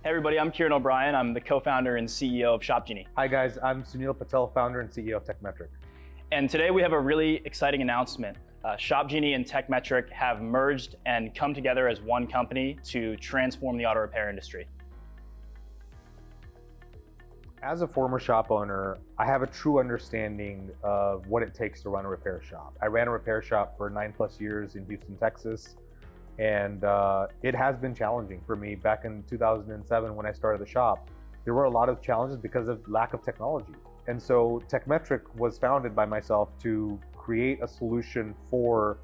Hey everybody, I'm Kieran O'Brien. I'm the co-founder and CEO of ShopGenie. Hi guys, I'm Sunil Patel, founder and CEO of Tekmetric. And today we have a really exciting announcement. ShopGenie and Tekmetric have merged and come together as one company to transform the auto repair industry. As a former shop owner, I have a true understanding of what it takes to run a repair shop. I ran a repair shop for 9+ years in Houston, Texas. And it has been challenging for me. Back in 2007, when I started the shop, there were a lot of challenges because of lack of technology. And so Tekmetric was founded by myself to create a solution for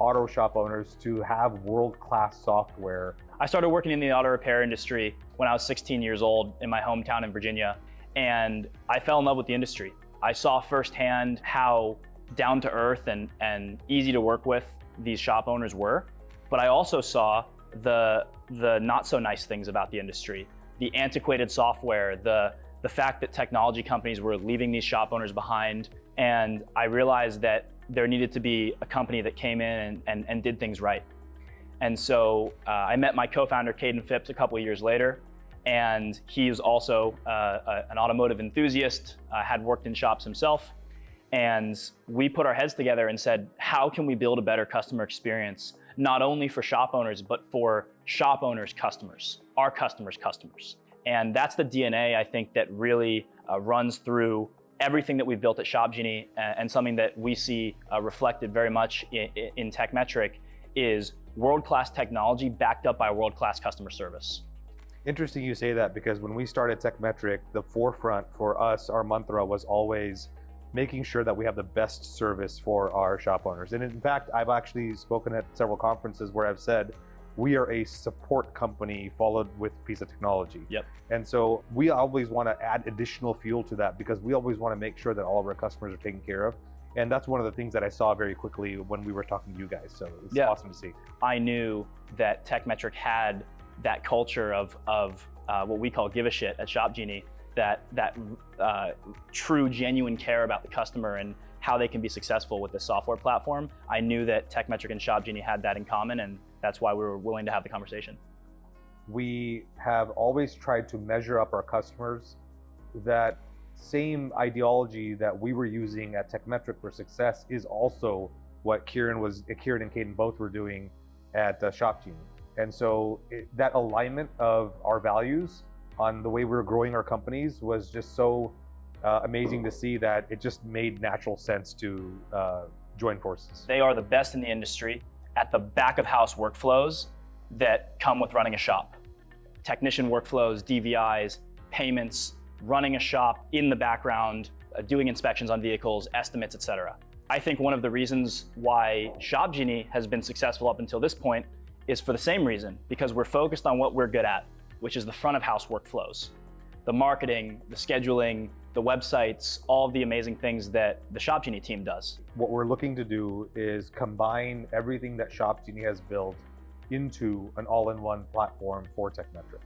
auto shop owners to have world-class software. I started working in the auto repair industry when I was 16 years old in my hometown in Virginia, and I fell in love with the industry. I saw firsthand how down to earth and easy to work with these shop owners were. But I also saw the not so nice things about the industry, the antiquated software, the fact that technology companies were leaving these shop owners behind. And I realized that there needed to be a company that came in and did things right. And so I met my co-founder, Caden Phipps, a couple of years later. And he was also an automotive enthusiast, had worked in shops himself. And we put our heads together and said, how can we build a better customer experience? Not only for shop owners, but for shop owners' customers, our customers' customers. And that's the DNA, I think, that really runs through everything that we've built at ShopGenie, and something that we see reflected very much in Tekmetric is world-class technology backed up by world-class customer service. Interesting you say that, because when we started Tekmetric, the forefront for us, our mantra was always making sure that we have the best service for our shop owners. And in fact, I've actually spoken at several conferences where I've said, we are a support company followed with a piece of technology. Yep. And so we always want to add additional fuel to that, because we always want to make sure that all of our customers are taken care of. And that's one of the things that I saw very quickly when we were talking to you guys. So it's awesome to see. I knew that Tekmetric had that culture of what we call give a shit at ShopGenie, that true, genuine care about the customer and how they can be successful with this software platform. I knew that Tekmetric and ShopGenie had that in common, and that's why we were willing to have the conversation. We have always tried to measure up our customers. That same ideology that we were using at Tekmetric for success is also what Kieran and Caden both were doing at ShopGenie. And so that alignment of our values on the way we were growing our companies was just so amazing to see that it just made natural sense to join forces. They are the best in the industry at the back of house workflows that come with running a shop. Technician workflows, DVIs, payments, running a shop in the background, doing inspections on vehicles, estimates, etc. I think one of the reasons why ShopGenie has been successful up until this point is for the same reason, because we're focused on what we're good at, which is the front of house workflows, the marketing, the scheduling, the websites, all of the amazing things that the ShopGenie team does. What we're looking to do is combine everything that ShopGenie has built into an all-in-one platform for Tekmetric.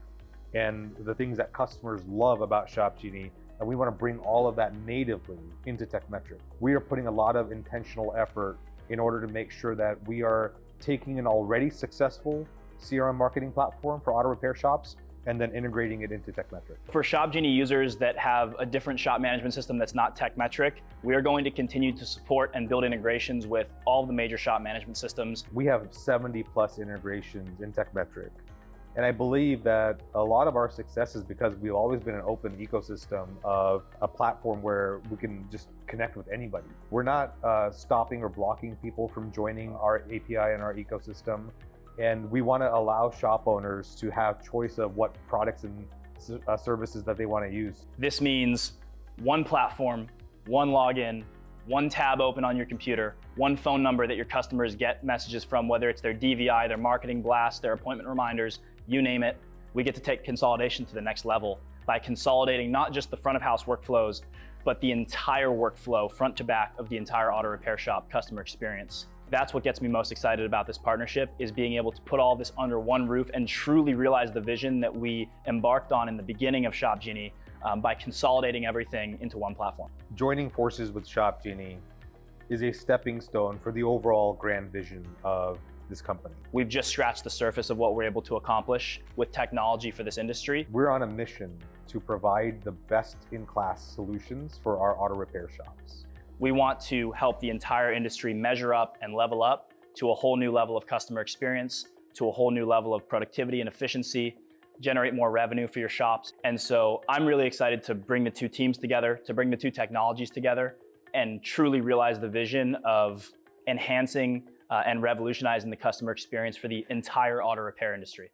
And the things that customers love about ShopGenie, and we want to bring all of that natively into Tekmetric. We are putting a lot of intentional effort in order to make sure that we are taking an already successful CRM marketing platform for auto repair shops and then integrating it into Tekmetric. For ShopGenie users that have a different shop management system that's not Tekmetric, we are going to continue to support and build integrations with all of the major shop management systems. We have 70+ integrations in Tekmetric. And I believe that a lot of our success is because we've always been an open ecosystem of a platform where we can just connect with anybody. We're not stopping or blocking people from joining our API and our ecosystem. And we want to allow shop owners to have choice of what products and services that they want to use. This means one platform, one login, one tab open on your computer, one phone number that your customers get messages from, whether it's their DVI, their marketing blast, their appointment reminders, you name it. We get to take consolidation to the next level by consolidating not just the front of house workflows, but the entire workflow, front to back, of the entire auto repair shop customer experience. That's what gets me most excited about this partnership, is being able to put all this under one roof and truly realize the vision that we embarked on in the beginning of ShopGenie by consolidating everything into one platform. Joining forces with ShopGenie is a stepping stone for the overall grand vision of this company. We've just scratched the surface of what we're able to accomplish with technology for this industry. We're on a mission to provide the best-in-class solutions for our auto repair shops. We want to help the entire industry measure up and level up to a whole new level of customer experience, to a whole new level of productivity and efficiency, generate more revenue for your shops. And so I'm really excited to bring the two teams together, to bring the two technologies together, and truly realize the vision of enhancing and revolutionizing the customer experience for the entire auto repair industry.